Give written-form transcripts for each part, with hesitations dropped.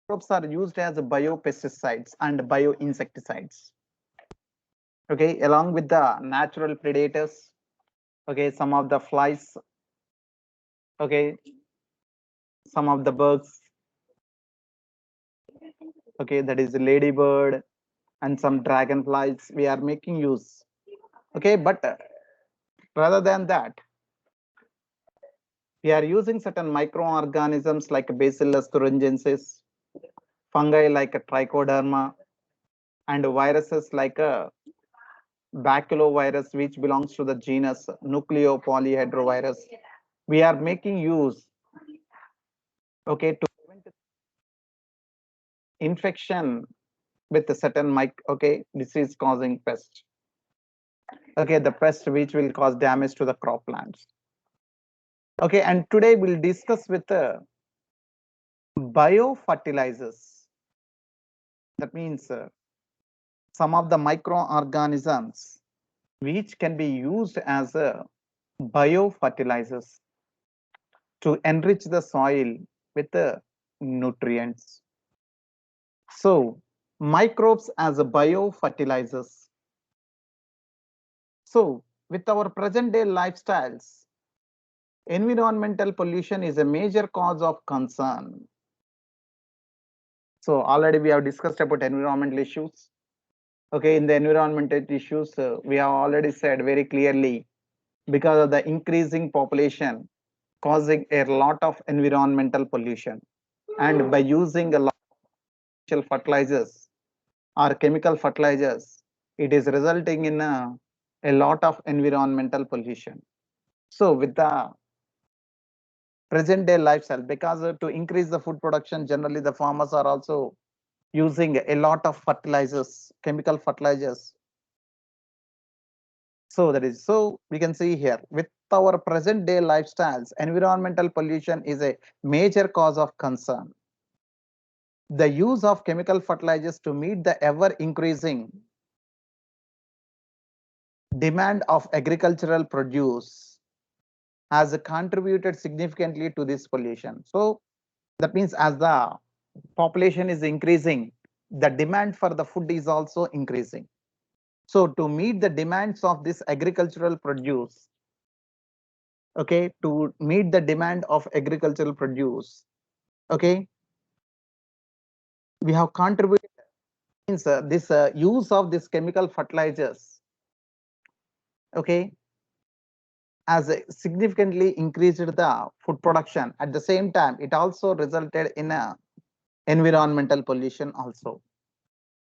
microbes are used as biopesticides and bioinsecticides. Okay, along with the natural predators. Okay, some of the flies. Okay, some of the bugs. Okay, that is ladybird and some dragonflies. We are making use. Okay, but rather than that, we are using certain microorganisms like Bacillus thuringiensis, fungi like a trichoderma, and viruses like a baculovirus, which belongs to the genus nucleopolyhedrovirus. We are making use, okay, to prevent infection with a certain disease causing pest. Okay, the pest which will cause damage to the croplands. Okay, and today we'll discuss with biofertilizers. That means some of the microorganisms which can be used as biofertilizers to enrich the soil with nutrients. So, microbes as biofertilizers. So, with our present day lifestyles, environmental pollution is a major cause of concern. So, already we have discussed about environmental issues. Okay, in the environmental issues, we have already said very clearly, because of the increasing population causing a lot of environmental pollution, and by using a lot of fertilizers or chemical fertilizers, it is resulting in a lot of environmental pollution. So with the present day lifestyle, because to increase the food production, generally the farmers are also using a lot of fertilizers, chemical fertilizers. So that is, so we can see here, with our present day lifestyles, environmental pollution is a major cause of concern. The use of chemical fertilizers to meet the ever increasing demand of agricultural produce has contributed significantly to this pollution. So that means as the population is increasing, the demand for the food is also increasing. So to meet the demands of this agricultural produce, okay, to meet the demand of agricultural produce, okay, we have contributed, means this use of this chemical fertilizers, okay, has significantly increased the food production. At the same time, it also resulted in a environmental pollution also.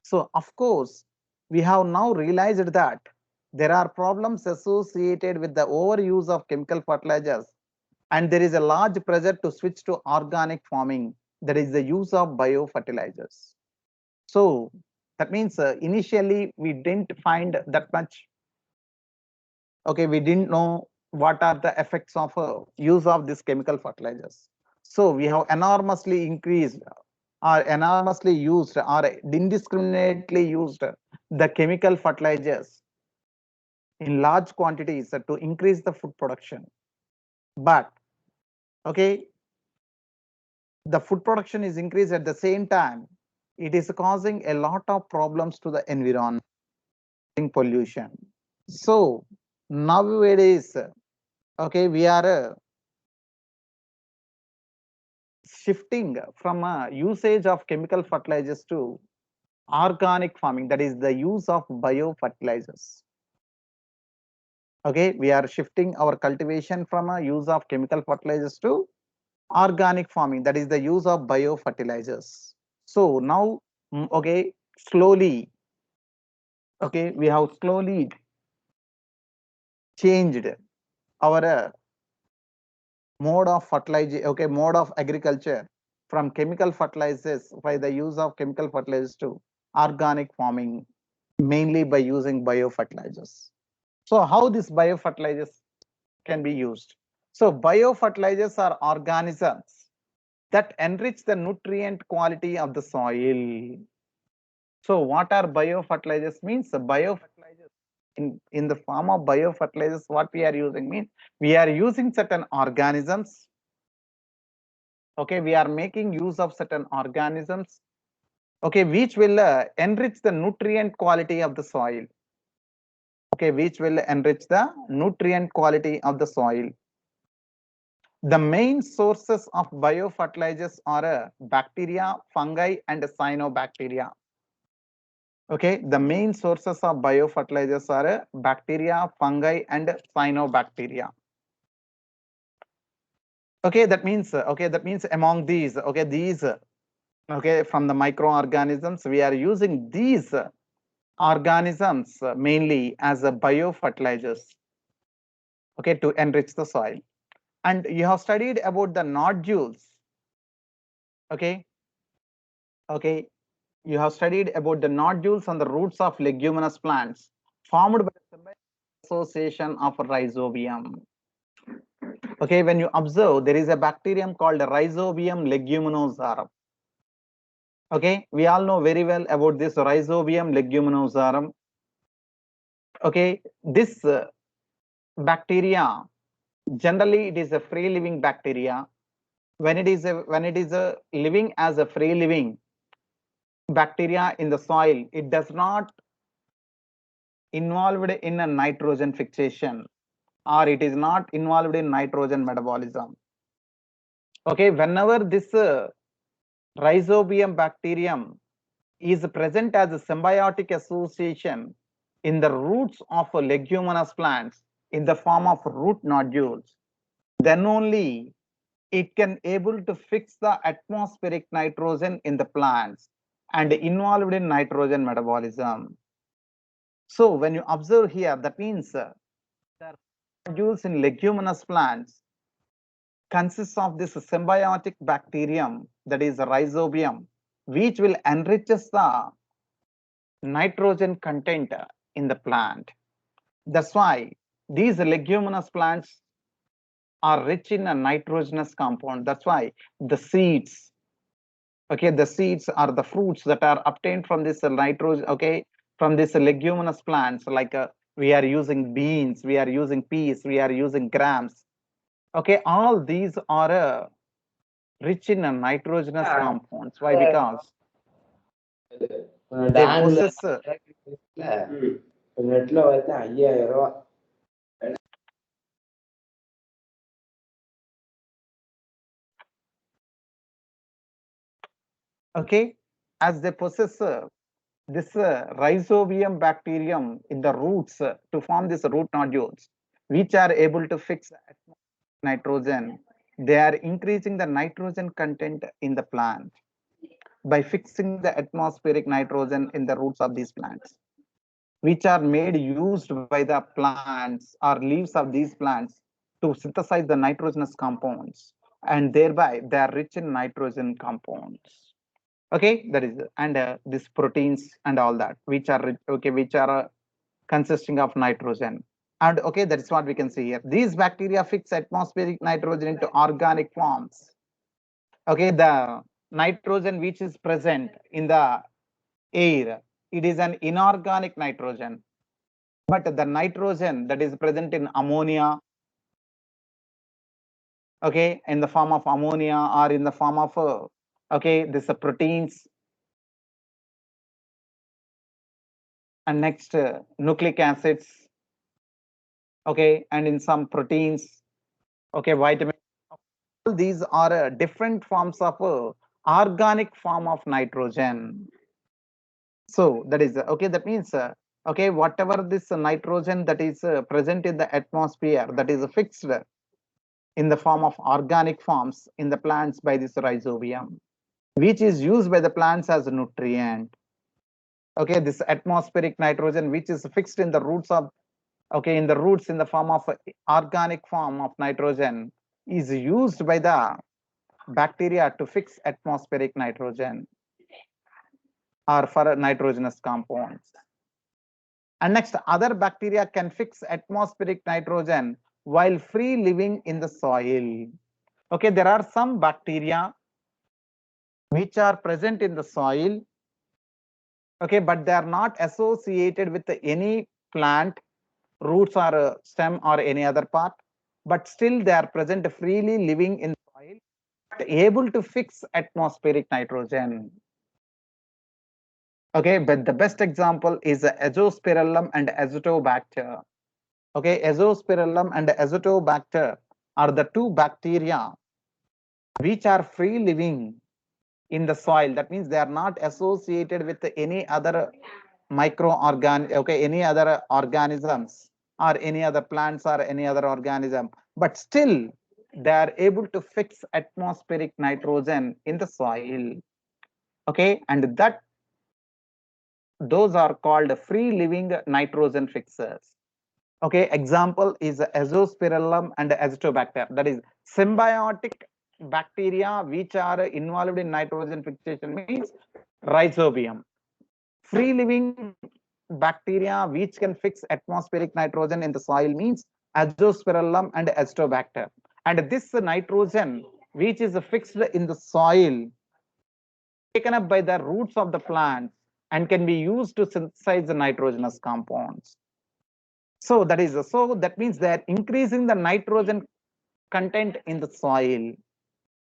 So of course, we have now realized that there are problems associated with the overuse of chemical fertilizers, and there is a large pressure to switch to organic farming, that is the use of biofertilizers. So that means initially we didn't find that much, okay, we didn't know what are the effects of use of these chemical fertilizers. So we have enormously increased or enormously used or indiscriminately used the chemical fertilizers in large quantities to increase the food production. But okay, the food production is increased, at the same time it is causing a lot of problems to the environment, pollution. So nowadays, okay, we are shifting from a usage of chemical fertilizers to organic farming, that is the use of biofertilizers. Okay, we are shifting our cultivation from a use of chemical fertilizers to organic farming, that is the use of biofertilizers. So now, okay, slowly, okay, we have slowly changed our mode of fertilizer, okay, mode of agriculture from chemical fertilizers, by the use of chemical fertilizers, to organic farming, mainly by using biofertilizers. So how these biofertilizers can be used? So biofertilizers are organisms that enrich the nutrient quality of the soil. So what are biofertilizers? Means the biofertilizers, in the form of biofertilizers, what we are using means we are using certain organisms, Okay, we are making use of certain organisms, okay, which will enrich the nutrient quality of the soil. Okay, which will enrich the nutrient quality of the soil. The main sources of biofertilizers are bacteria, fungi, and cyanobacteria. Okay, the main sources of biofertilizers are bacteria, fungi, and cyanobacteria. Okay, that means among these, okay, from the microorganisms, we are using these organisms mainly as a biofertilizers, okay, to enrich the soil. And you have studied about the nodules, okay, you have studied about the nodules on the roots of leguminous plants formed by the association of rhizobium. Okay, when you observe, there is a bacterium called Rhizobium leguminosarum. Okay, we all know very well about this Rhizobium leguminosarum. Okay, this bacteria, generally it is a free living bacteria. When it is living as a free living bacteria in the soil, it does not involved in a nitrogen fixation, or it is not involved in nitrogen metabolism. Okay, whenever this Rhizobium bacterium is present as a symbiotic association in the roots of leguminous plants in the form of root nodules, then only it can able to fix the atmospheric nitrogen in the plants and involved in nitrogen metabolism. So when you observe here, that means the nodules in leguminous plants consists of this symbiotic bacterium, that is Rhizobium, which will enriches the nitrogen content in the plant. That's why these leguminous plants are rich in a nitrogenous compound. That's why the seeds, okay, the seeds are the fruits that are obtained from this nitrogen, okay, from this leguminous plants, like we are using beans, we are using peas, we are using grams. Okay, all these are rich in nitrogenous compounds. Why? Because they டான்ல possess நெட்ல வந்து 5000 ரூபா. okay, as they possess this Rhizobium bacterium in the roots to form these root nodules, which are able to fix nitrogen. They are increasing the nitrogen content in the plant by fixing the atmospheric nitrogen in the roots of these plants, which are made used by the plants or leaves of these plants to synthesize the nitrogenous compounds, and thereby they are rich in nitrogen compounds. Okay, that is, and these proteins and all that, which are okay, which are consisting of nitrogen. And okay, that's what we can see here. These bacteria fix atmospheric nitrogen into organic forms. Okay, the nitrogen which is present in the air, it is an inorganic nitrogen, but the nitrogen that is present in ammonia, okay, in the form of ammonia or in the form of okay, this proteins, and next nucleic acids, okay, and in some proteins, okay, vitamin. All these are different forms of organic form of nitrogen. So that is okay, that means okay, whatever this nitrogen that is present in the atmosphere, that is fixed in the form of organic forms in the plants by this Rhizobium, which is used by the plants as a nutrient. Okay, this atmospheric nitrogen which is fixed in the roots of, okay, in the roots in the form of organic form of nitrogen, is used by the bacteria to fix atmospheric nitrogen or for nitrogenous compounds. And next, other bacteria can fix atmospheric nitrogen while free living in the soil. Okay, there are some bacteria which are present in the soil, okay, but they are not associated with any plant, roots or stem or any other part, but still they are present freely living in soil able to fix atmospheric nitrogen. Okay, but the best example is Azospirillum and Azotobacter. Okay, Azospirillum and Azotobacter are the two bacteria which are free living in the soil. That means they are not associated with any other any other organisms or any other plants or any other organism, but still they are able to fix atmospheric nitrogen in the soil. Okay, and that those are called free living nitrogen fixers. Okay, example is Azospirillum and Azotobacter. That is symbiotic bacteria which are involved in nitrogen fixation means Rhizobium. Free living bacteria which can fix atmospheric nitrogen in the soil means Azospirillum and Azotobacter. And this nitrogen which is fixed in the soil taken up by the roots of the plants and can be used to synthesize the nitrogenous compounds. So that means they're increasing the nitrogen content in the soil.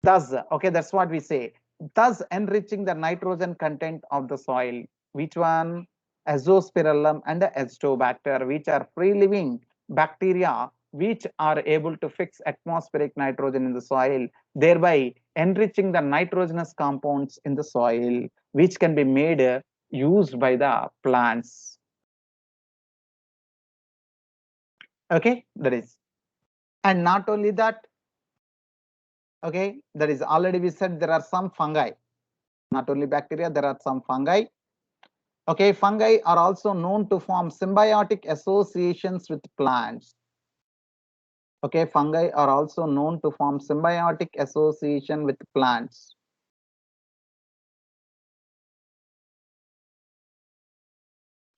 Thus, okay, that's what we say. Thus enriching the nitrogen content of the soil. Which one? Azospirillum and Azotobacter, which are free living bacteria which are able to fix atmospheric nitrogen in the soil, thereby enriching the nitrogenous compounds in the soil, which can be made used by the plants. Okay, that is. And not only that, okay, that is already we said there are some fungi, not only bacteria, there are some fungi. Okay, fungi are also known to form symbiotic associations with plants. Okay, fungi are also known to form symbiotic association with plants.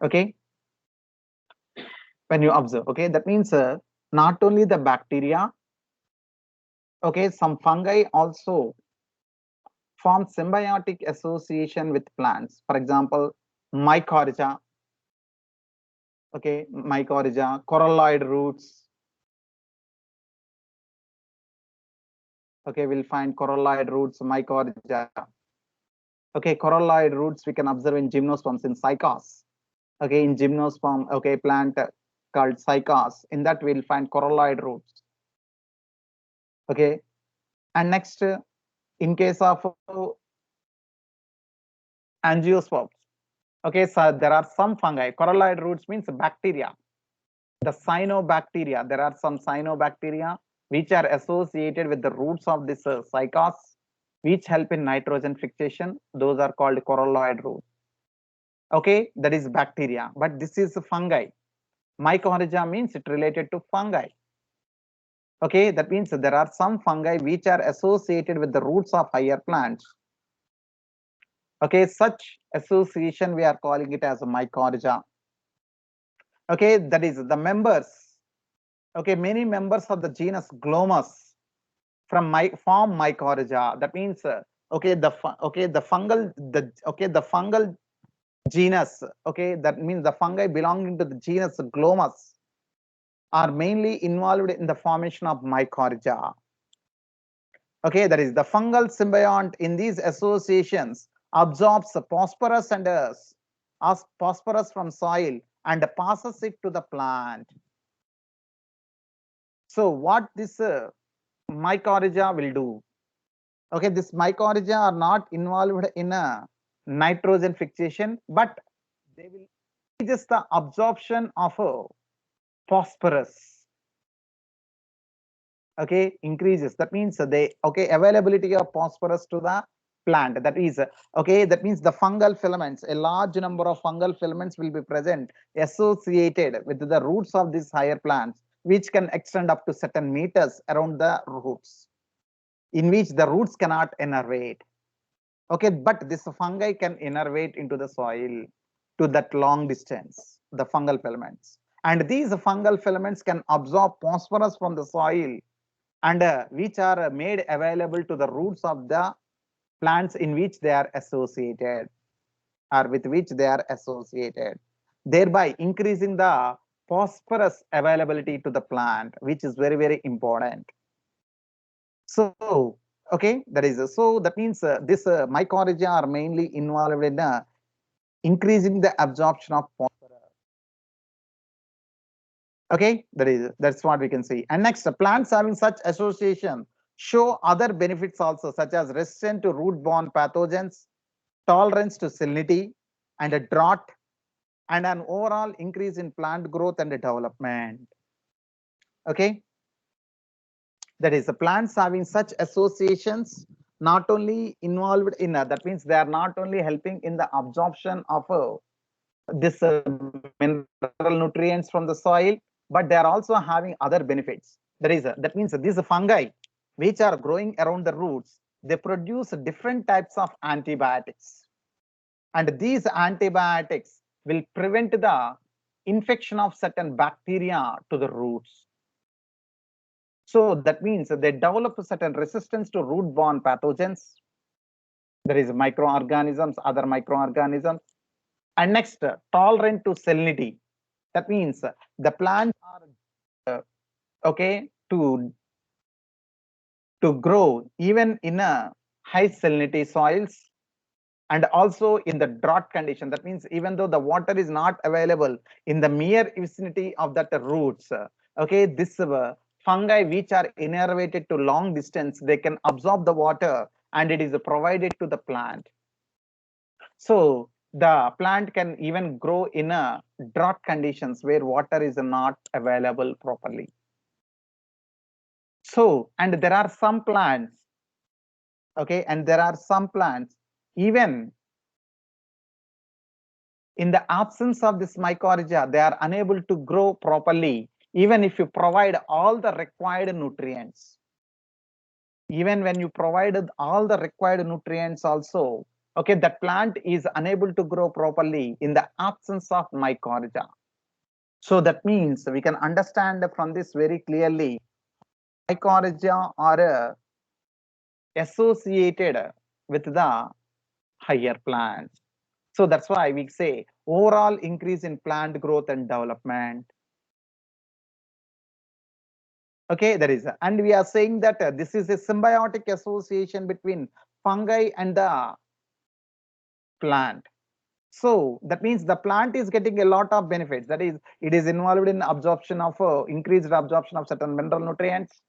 Okay, when you observe, okay, that means not only the bacteria, okay, some fungi also form symbiotic association with plants. For example, mycorrhiza, okay, mycorrhiza, coralloid roots. Okay, we'll find coralloid roots, mycorrhiza. Okay, coralloid roots we can observe in gymnosperms in cycas. Okay, in gymnosperm, okay, plant called cycas. In that we'll find coralloid roots. Okay, and next, in case of angiosperms, okay, so there are some fungi. Coralloid roots means bacteria. The cyanobacteria, there are some cyanobacteria which are associated with the roots of this cycas, which help in nitrogen fixation. Those are called coralloid roots. Okay, that is bacteria, but this is fungi. Mycorrhiza means it related to fungi. Okay, that means there are some fungi which are associated with the roots of higher plants. Okay, such association we are calling it as a mycorrhiza. Okay, that is the members. Okay, many members of the genus Glomus form mycorrhiza. That means okay, the fungal genus. Okay, that means the fungi belonging to the genus Glomus are mainly involved in the formation of mycorrhiza. Okay, that is the fungal symbiont in these associations absorbs phosphorus and phosphorus from soil and passes it to the plant. So what this mycorrhiza will do? Okay, this mycorrhiza are not involved in a nitrogen fixation, but they will just the absorption of phosphorus. Okay, increases. That means they availability of phosphorus to the plant. That is okay. That means the fungal filaments, a large number of fungal filaments will be present associated with the roots of these higher plants, which can extend up to certain meters around the roots, in which the roots cannot innervate. Okay, but this fungi can innervate into the soil to that long distance, the fungal filaments. And these fungal filaments can absorb phosphorus from the soil and which are made available to the roots of the plants in which they are associated or with which they are associated, thereby increasing the phosphorus availability to the plant, which is very, very important. So, Okay, that is so that means this mycorrhiza are mainly involved in increasing the absorption of phosphorus. Okay, that's what we can see. And next, plants having such association show other benefits also, such as resistance to root-borne pathogens, tolerance to salinity and a drought, and an overall increase in plant growth and development. Okay, that is the plants having such associations not only involved in that means they are not only helping in the absorption of this mineral nutrients from the soil, but they are also having other benefits. That means these fungi which are growing around the roots, they produce different types of antibiotics, and these antibiotics will prevent the infection of certain bacteria to the roots. So that means they develop a certain resistance to root-borne pathogens. There is microorganisms, other microorganisms. And next, tolerant to salinity. That means the plants are okay to grow even in a high salinity soils, and also in the drought condition. That means even though the water is not available in the mere vicinity of that roots, okay, this fungi which are innervated to long distance, they can absorb the water and it is provided to the plant. So the plant can even grow in a drought conditions where water is not available properly. So, and there are some plants, okay, and there are some plants even in the absence of this mycorrhiza, they are unable to grow properly, even if you provide all the required nutrients. Even when you provided all the required nutrients also, okay, that plant is unable to grow properly in the absence of mycorrhiza. So that means we can understand from this very clearly, mycorrhiza are associated with the higher plants. So that's why we say overall increase in plant growth and development. Okay, and we are saying that this is a symbiotic association between fungi and the plant. So that means the plant is getting a lot of benefits. That is, it is involved in absorption of increased absorption of certain mineral nutrients.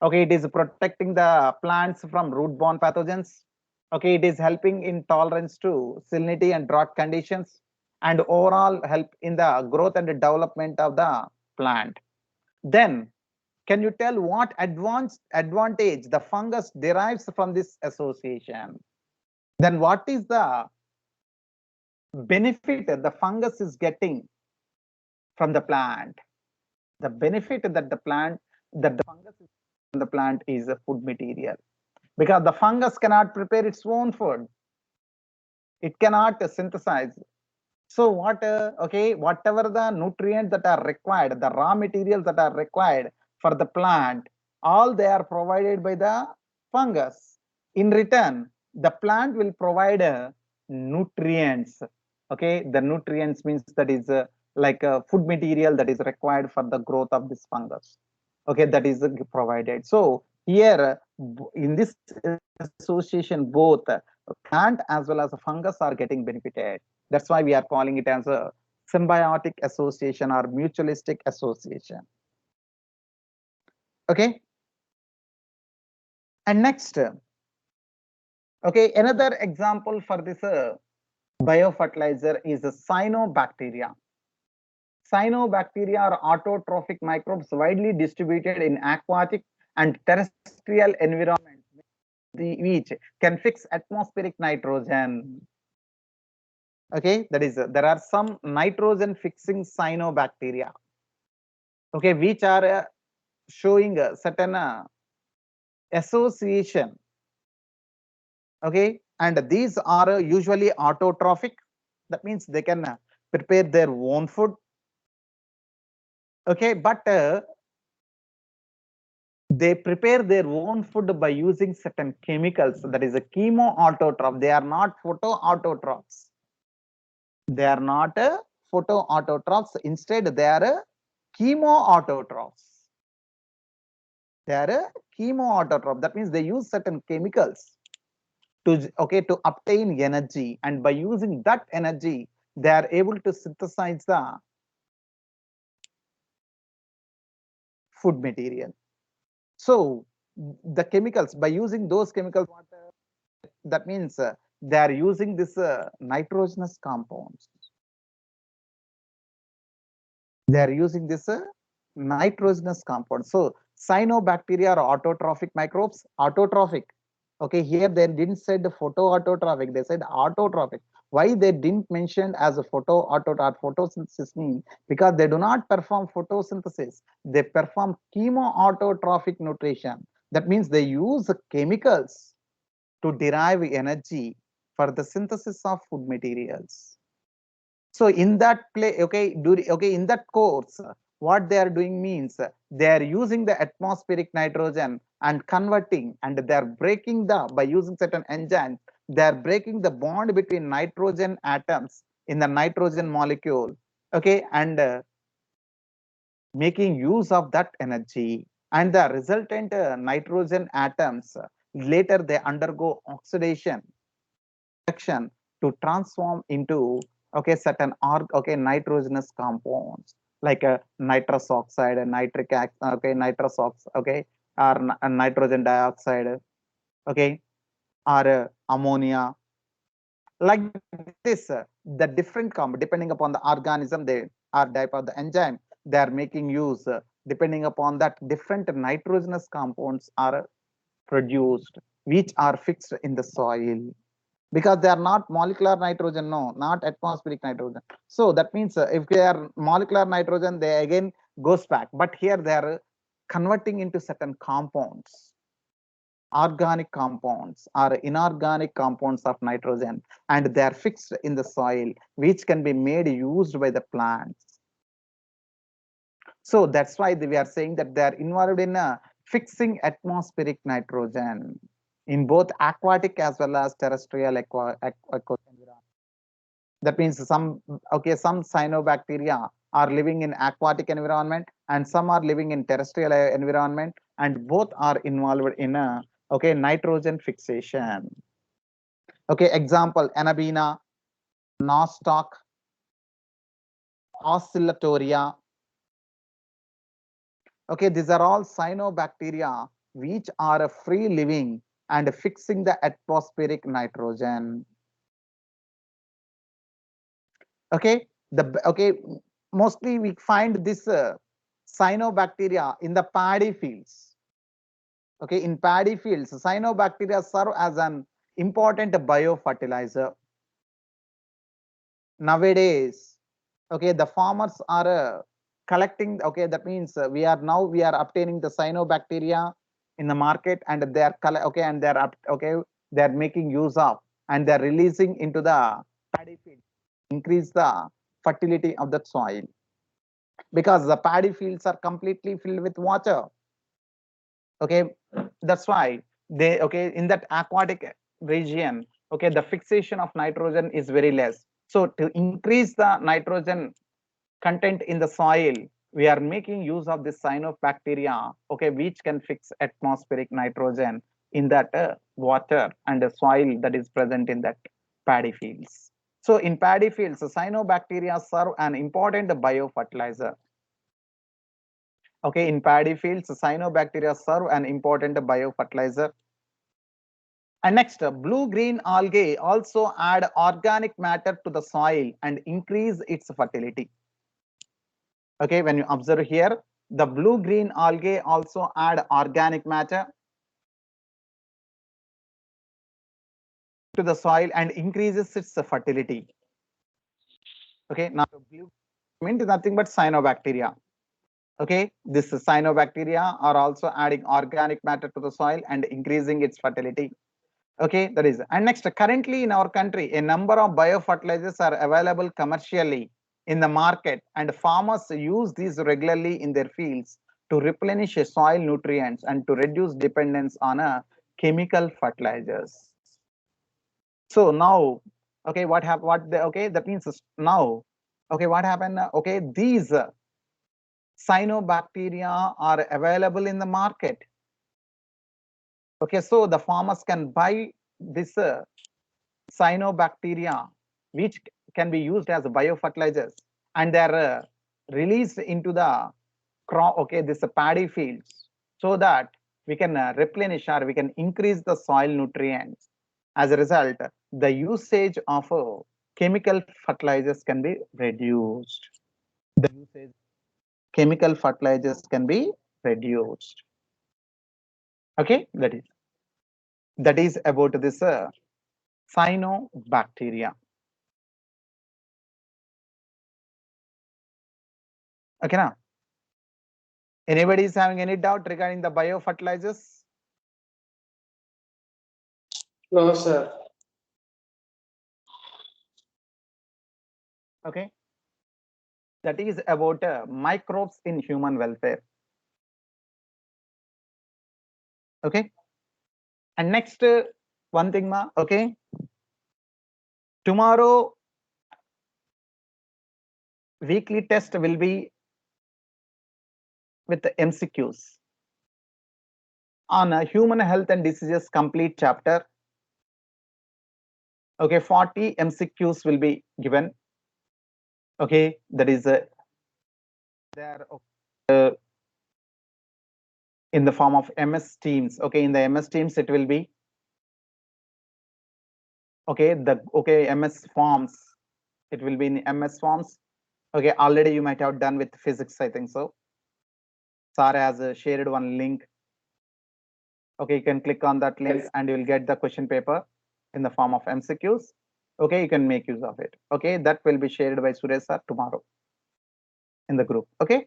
Okay, it is protecting the plants from root-borne pathogens. Okay, it is helping in tolerance to salinity and drought conditions, and overall help in the growth and development of the plant. Then, can you tell what advantage the fungus derives from this association? Then what is the benefit the fungus is getting from the plant? The benefit that the fungus is from the plant is a food material, because the fungus cannot prepare its own food. It cannot synthesize. So what, okay, whatever the nutrients that are required, the raw materials that are required for the plant, all they are provided by the fungus. In return, the plant will provide nutrients. Okay, the nutrients means that is like a food material that is required for the growth of this fungus. Okay, that is provided. So here in this association, both plant as well as a fungus are getting benefited. That's why we are calling it as a symbiotic association or mutualistic association. Okay. And next, okay, another example for this biofertilizer is cyanobacteria. Cyanobacteria are autotrophic microbes widely distributed in aquatic and terrestrial environments, which can fix atmospheric nitrogen. Okay, that is there are some nitrogen fixing cyanobacteria, okay, which are showing a certain association. Okay, and these are usually autotrophic. That means they can prepare their own food. Okay, but they prepare their own food by using certain chemicals. That is a chemoautotroph. They are not photoautotrophs. They are not photoautotrophs. Instead, they are chemoautotrophs. They are chemoautotrophs. That means they use certain chemicals to obtain energy, and by using that energy, they are able to synthesize the food material. So the chemicals, by using those chemicals, that means they are using this nitrogenous compounds. They are using this nitrogenous compound. So cyanobacteria are autotrophic microbes. Autotrophic. Okay, here they didn't say the photoautotrophic, they said autotrophic. Why they didn't mention as a photosynthesis means because they do not perform photosynthesis, they perform chemoautotrophic nutrition. That means they use chemicals to derive energy for the synthesis of food materials. So in that play, in that course, what they are doing means they are using the atmospheric nitrogen and converting, and they are breaking by using certain enzymes, they are breaking the bond between nitrogen atoms in the nitrogen molecule, okay, and making use of that energy, and the resultant nitrogen atoms later they undergo oxidation reaction to transform into certain nitrogenous compounds like nitrous oxide and nitric acid, nitrous oxide, or nitrogen dioxide, okay, or ammonia, like this. The different depending upon the organism they are type of the enzyme they are making use, depending upon that different nitrogenous compounds are produced, which are fixed in the soil, because they are not molecular nitrogen, no, not atmospheric nitrogen. So that means if they are molecular nitrogen, they again goes back, but here they are converting into certain compounds, organic compounds or inorganic compounds of nitrogen, and they are fixed in the soil, which can be made used by the plants. So that's why we are saying that they are involved in fixing atmospheric nitrogen in both aquatic as well as terrestrial environment. That means some cyanobacteria are living in aquatic environment and some are living in terrestrial environment, and both are involved in a nitrogen fixation. Okay, example: Anabina, nostoc, oscillatoria. Okay, these are all cyanobacteria which are free living and fixing the atmospheric nitrogen. Okay, mostly we find this cyanobacteria in the paddy fields. Okay, in paddy fields, cyanobacteria serve as an important biofertilizer. Nowadays, okay, the farmers are collecting, okay, that means we are obtaining the cyanobacteria in the market, and they are they are making use of, and they are releasing into the paddy field, increase the fertility of the soil, because the paddy fields are completely filled with water. Okay, that's why they, in that aquatic region, okay, the fixation of nitrogen is very less. So to increase the nitrogen content in the soil, we are making use of this cyanobacteria, okay, which can fix atmospheric nitrogen in that water and the soil that is present in that paddy fields. So in paddy fields, cyanobacteria serve an important biofertilizer. Okay, in paddy fields, cyanobacteria serve an important biofertilizer. And next, blue-green algae also add organic matter to the soil and increase its fertility. Okay, when you observe here, the blue-green algae also add organic matter to the soil and increases its fertility. Okay, now blue means nothing but cyanobacteria. Okay, this cyanobacteria are also adding organic matter to the soil and increasing its fertility. Okay, that is. And next, currently in our country, a number of biofertilizers are available commercially in the market, and farmers use these regularly in their fields to replenish soil nutrients and to reduce dependence on chemical fertilizers. So now, okay, that means now, okay, what happened? Okay, these cyanobacteria are available in the market. Okay, so the farmers can buy this cyanobacteria, which can be used as biofertilizers, and they are released into the crop, okay, this paddy fields, so that we can replenish or we can increase the soil nutrients. As a result, the usage of chemical fertilizers can be reduced. The usage chemical fertilizers can be reduced. Okay, that is about this cyanobacteria. Okay, now anybody is having any doubt regarding the biofertilizers? No, sir. Okay, that is about microbes in human welfare. Okay, and next one thing, ma. Okay, tomorrow weekly test will be with the MCQs on human health and diseases complete chapter. Okay, 40 MCQs will be given. Okay, that is there in the form of MS Teams. Okay, in the MS Teams it will be okay. MS Forms. It will be in MS Forms. Okay, already you might have done with physics, I think so. Sir has shared one link. Okay, you can click on that link Yes. and you will get the question paper in the form of MCQs. Okay, you can make use of it. Okay, that will be shared by Suresh sir tomorrow in the group. Okay,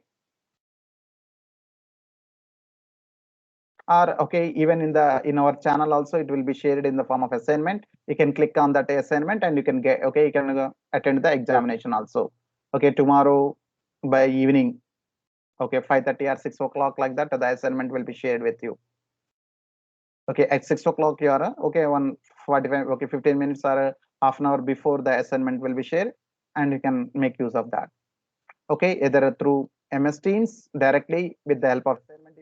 or okay, even in our channel also it will be shared in the form of assignment. You can click on that assignment and you can get, okay, you can attend the examination also. Okay, tomorrow by evening, okay, 5:30 or 6 o'clock, like that, the assignment will be shared with you. Okay, at 6 o'clock you are okay, 1:45, okay, 15 minutes or half an hour before the assignment will be shared, and you can make use of that. Okay, either through MS Teams directly with the help of assignment,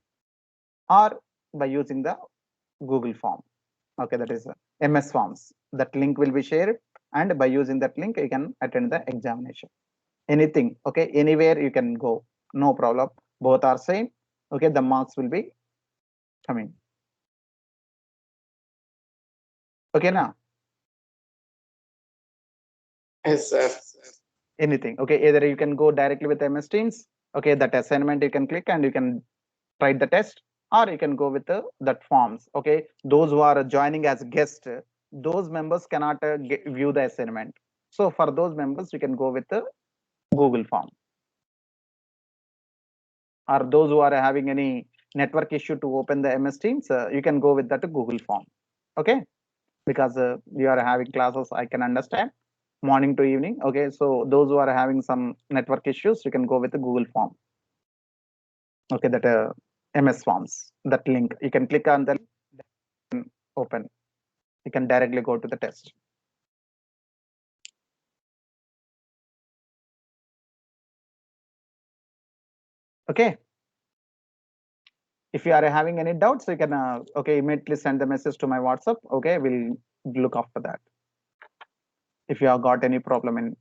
or by using the Google form. Okay, that is MS Forms. That link will be shared, and by using that link you can attend the examination. Anything, okay, anywhere you can go, no problem. Both are same. Okay, the marks will be coming. Okay, now Yes, sir. anything. Okay, either you can go directly with MS Teams. Okay, that assignment you can click and you can write the test, or you can go with that forms. Okay, those who are joining as guest, those members cannot view the assignment. So for those members, you can go with the Google form. Or those who are having any network issue to open the MS Teams, you can go with that Google form. Okay, because you are having classes, I can understand, morning to evening. Okay, so those who are having some network issues, you can go with the Google form. Okay, that MS Forms, that link, you can click on the open. You can directly go to the test. Okay, if you are having any doubts, you can okay, immediately send the message to my WhatsApp. Okay, we'll look after that. If you have got any problem in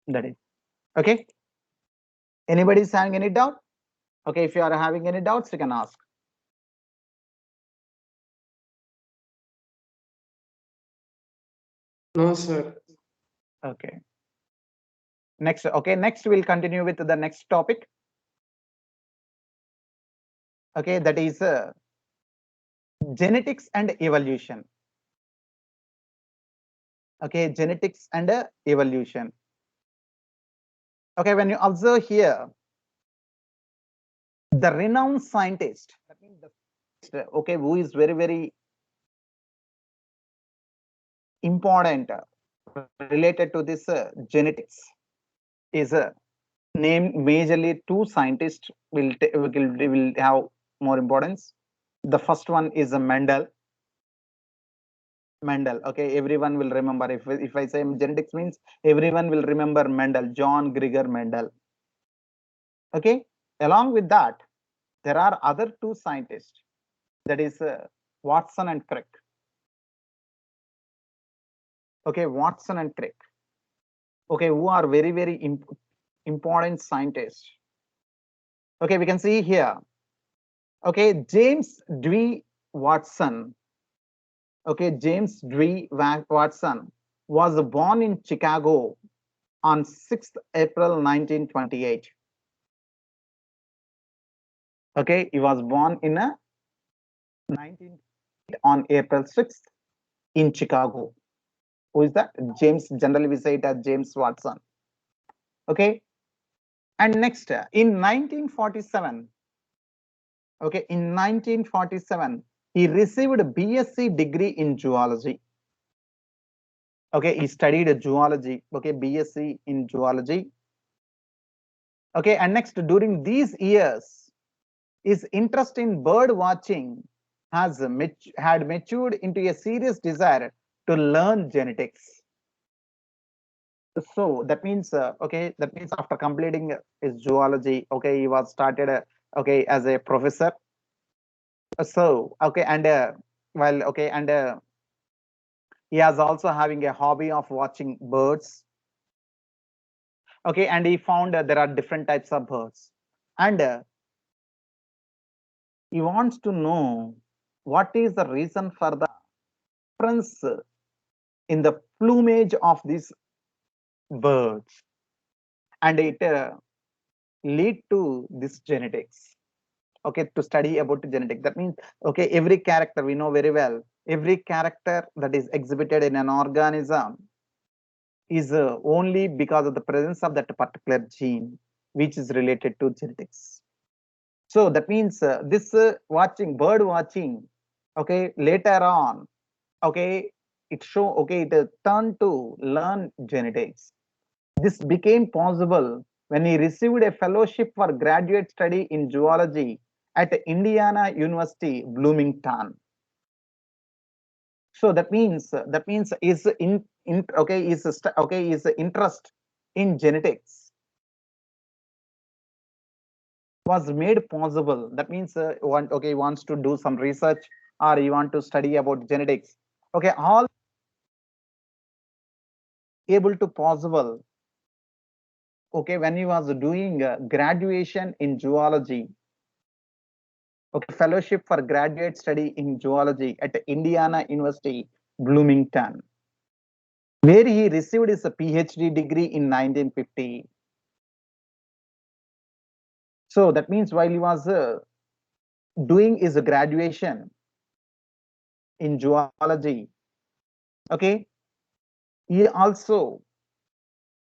that is okay. Anybody is having any doubt? Okay, if you are having any doubts, you can ask. No, sir. Okay. Next, okay, next we'll continue with the next topic. Okay, that is genetics and evolution. Okay, genetics and evolution. Okay, when you observe here, the renowned scientist, that means the, okay, who is very, very important related to this genetics, is named majorly two scientists will have more importance. The first one is Mendel. Mendel. Okay, everyone will remember. If I say genetics means, everyone will remember Mendel, John Gregor Mendel. Okay, along with that, there are other two scientists, that is Watson and Crick. Okay, Watson and Crick. Okay, who are very, very important scientists. Okay, we can see here. Okay, James Dewey Watson. Okay, James Dewey Watson was born in Chicago on 6th April 1928. Okay, he was born in a 19 on April 6th in Chicago. Who is that? James, generally we say it as James Watson. Okay, and next in 1947, okay, in 1947 he received a BSc degree in zoology. Okay, he studied zoology. Okay, BSc in zoology. Okay, and next during these years, his interest in bird watching had matured into a serious desire to learn genetics. So that means okay, that means after completing his zoology, okay, he was started okay as a professor. So okay, and well, okay, and he is also having a hobby of watching birds. Okay, and he found there are different types of birds, and he wants to know what is the reason for the difference in the plumage of these birds, and it lead to this genetics. Okay, to study about genetics. That means okay, every character we know very well. Every character that is exhibited in an organism is only because of the presence of that particular gene, which is related to genetics. So that means this watching bird watching, okay, later on, okay, it turned to learn genetics. This became possible when he received a fellowship for graduate study in zoology at Indiana University, Bloomington. So that means is okay is interest in genetics was made possible. That means wants to do some research, or you want to study about genetics. Okay, all able to possible. Okay, when he was doing graduation in zoology. Okay, fellowship for graduate study in zoology at Indiana University, Bloomington, where he received his PhD degree in 1950. So that means while he was doing his graduation in zoology, okay, he also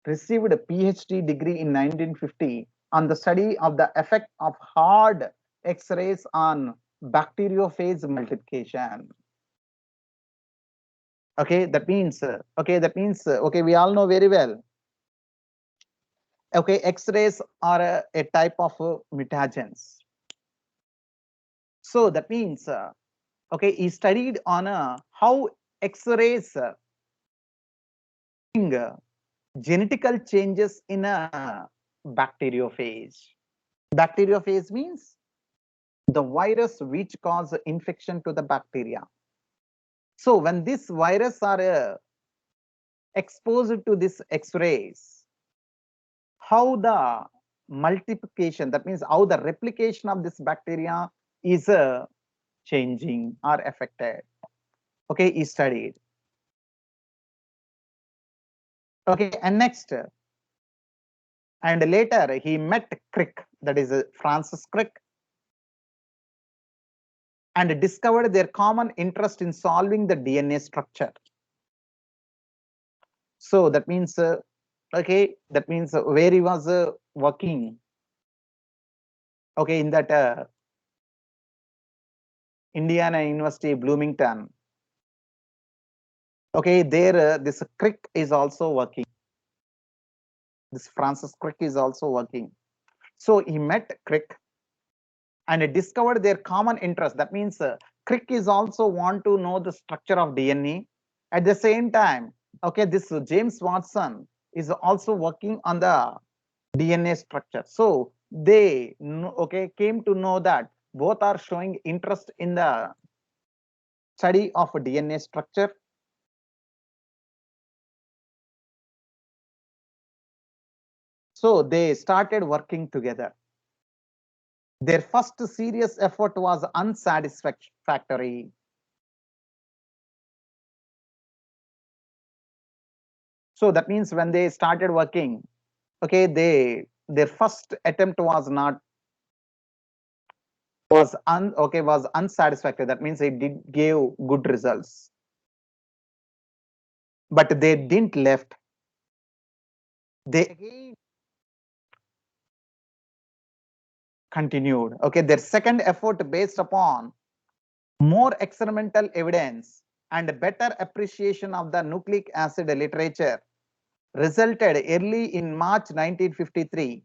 received a PhD degree in 1950 on the study of the effect of hard X-rays on bacteriophage multiplication. Okay, that means okay, we all know very well. Okay, X-rays are a type of mutagens. So that means okay, he studied on how X-rays bring genetical changes in a bacteriophage. Bacteriophage means the virus which cause infection to the bacteria. So when this virus are exposed to this X-rays, how the multiplication, that means how the replication of this bacteria is changing or affected. Okay, he studied. Okay, and next, and later he met Crick, that is Francis Crick, and discovered their common interest in solving the DNA structure. So that means okay, that means where he was working, okay, in that Indiana University, Bloomington. Okay, there this Crick is also working. This Francis Crick is also working. So he met Crick and discovered their common interest. That means Crick is also want to know the structure of DNA. At the same time, okay, this James Watson is also working on the DNA structure. So they came to know that both are showing interest in the study of DNA structure. So they started working together. Their first serious effort was unsatisfactory. So that means when they started working, their first attempt was not was unsatisfactory. That means it did give good results, but they didn't left. They again continued. Their second effort, based upon more experimental evidence and better appreciation of the nucleic acid literature, resulted early in March 1953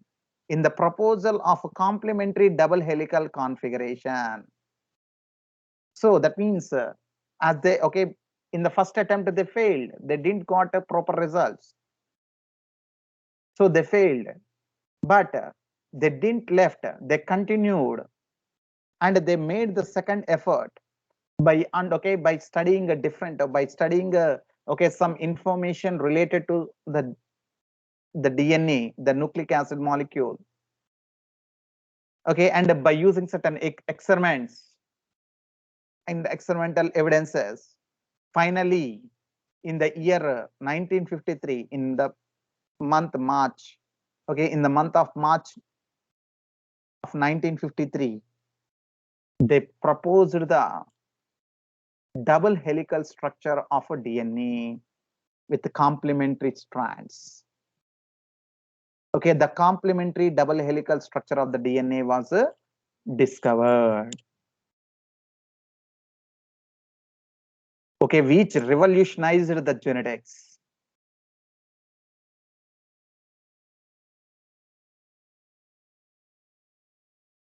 in the proposal of a complementary double helical configuration. So that means as they in the first attempt they failed, they didn't got a proper results, so they failed, but they didn't left, they continued, and they made the second effort by studying a different by studying some information related to the DNA, the nucleic acid molecule, and by using certain experiments and experimental evidences. Finally, in the year 1953, in the month March, in the month of March of 1953, they proposed the double helical structure of a DNA with complementary strands. The complementary double helical structure of the DNA was discovered. Which revolutionized the genetics.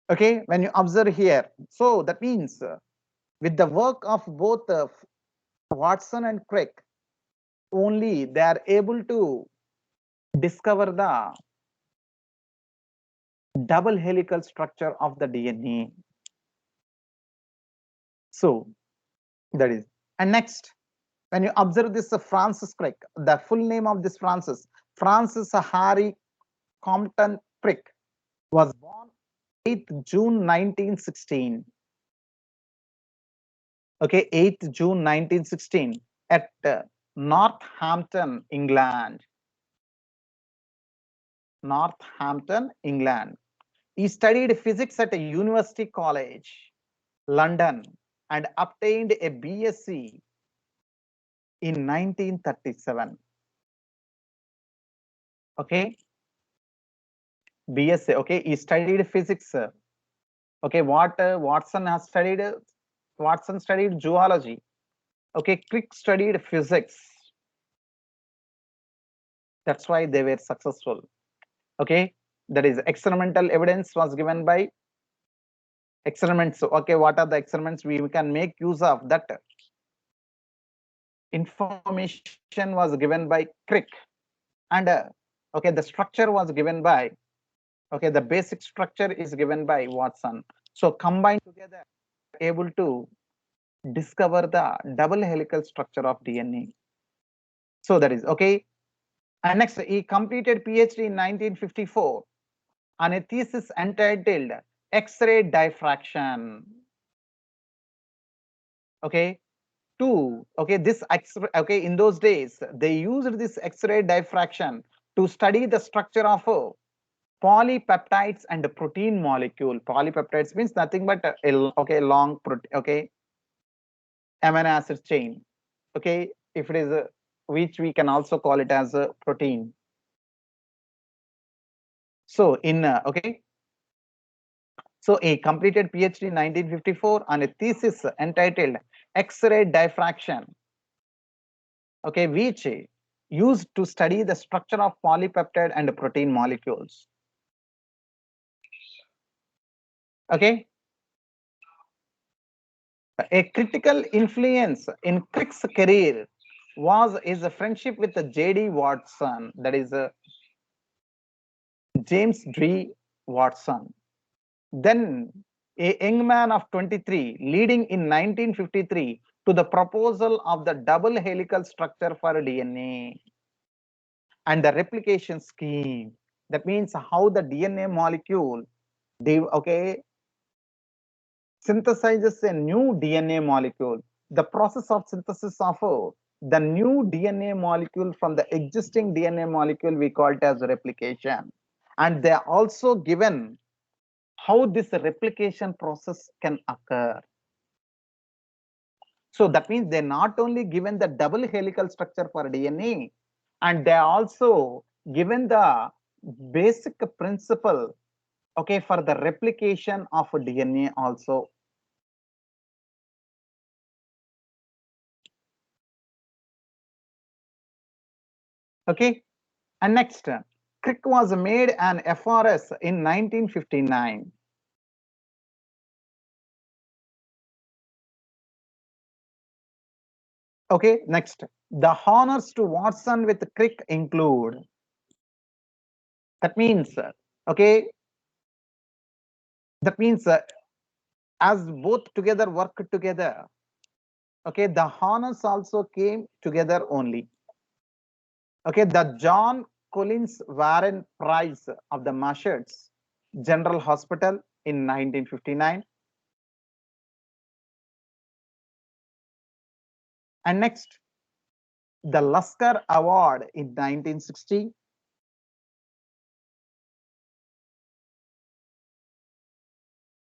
When you observe here, so that means with the work of both Watson and Crick, only they are able to discover the double helical structure of the DNA. So that is, and next, when you observe this Francis Crick, the full name of this Francis Harry Compton Crick, was born 8th June 1916. 8th June 1916 at Northampton, England. Northampton, England. He studied physics at a University College, London, and obtained a BSc in 1937. BSc. He studied physics. What Watson has studied? Watson studied zoology. Crick studied physics. That's why they were successful. That is, experimental evidence was given by experiments. What are the experiments we can make use of? That information was given by Crick, and the structure was given by the basic structure is given by Watson. So combined together, able to discover the double helical structure of DNA. So that is and next, he completed PhD in 1954 on a thesis entitled X-ray diffraction. In those days they used this X-ray diffraction to study the structure of polypeptides and protein molecule. Polypeptides means nothing but a long protein, amino acid chain. If it is which we can also call it as a protein. So in so he completed PhD in 1954 on a thesis entitled X-ray diffraction, which used to study the structure of polypeptide and protein molecules. A critical influence in Crick's career was his friendship with J.D. Watson, that is James D. Watson. Then a young man of 23 leading in 1953 to the proposal of the double helical structure for DNA and the replication scheme. That means how the DNA molecule, synthesizes a new DNA molecule. The process of synthesis of the new DNA molecule from the existing DNA molecule, we call it as replication. And they are also given how this replication process can occur. So that means they're not only given the double helical structure for DNA, and they are also given the basic principle, okay, for the replication of DNA also. Okay, and next, Crick was made an FRS in 1959. Okay, next, the honors to Watson with Crick include. That means, okay, that means as both together work together, okay, the honors also came together only. Okay, the John Collins Warren Prize of the Massachusetts General Hospital in 1959. And next, the Lasker Award in 1960.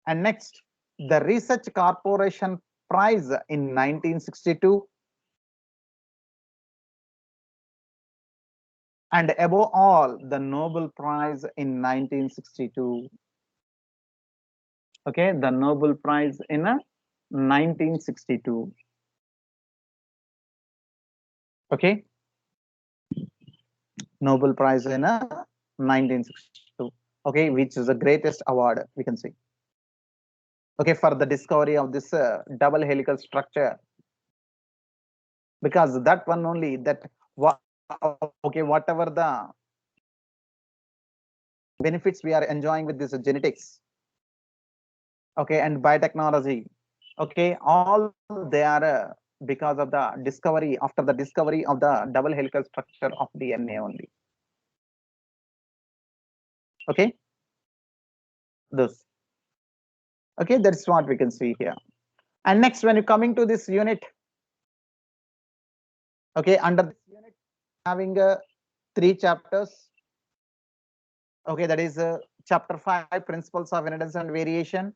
And next, the Research Corporation Prize in 1962. And above all, the Nobel Prize in 1962. Okay, the Nobel Prize in 1962. Okay, Nobel Prize in 1962. Okay, which is the greatest award we can see. Okay, for the discovery of this double helical structure, because that one only, that okay, whatever the benefits we are enjoying with this genetics, okay, and biotechnology, okay, all they are because of the discovery, after the discovery of the double helical structure of DNA only. Okay, this. Okay, that's what we can see here. And next, when you're coming to this unit, okay, under this unit, having 3 chapters. Okay, that is chapter 5, principles of inheritance and variation,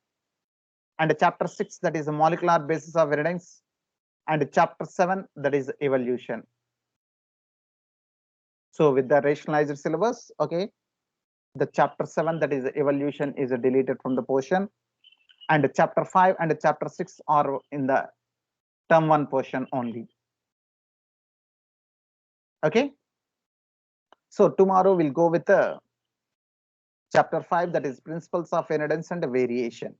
and chapter 6, that is the molecular basis of inheritance, and chapter 7, that is evolution. So with the rationalized syllabus, okay, the chapter 7, that is evolution, is deleted from the portion, and chapter 5 and chapter 6 are in the term 1 portion only. Okay, so tomorrow we'll go with the chapter 5, that is principles of inheritance and variation.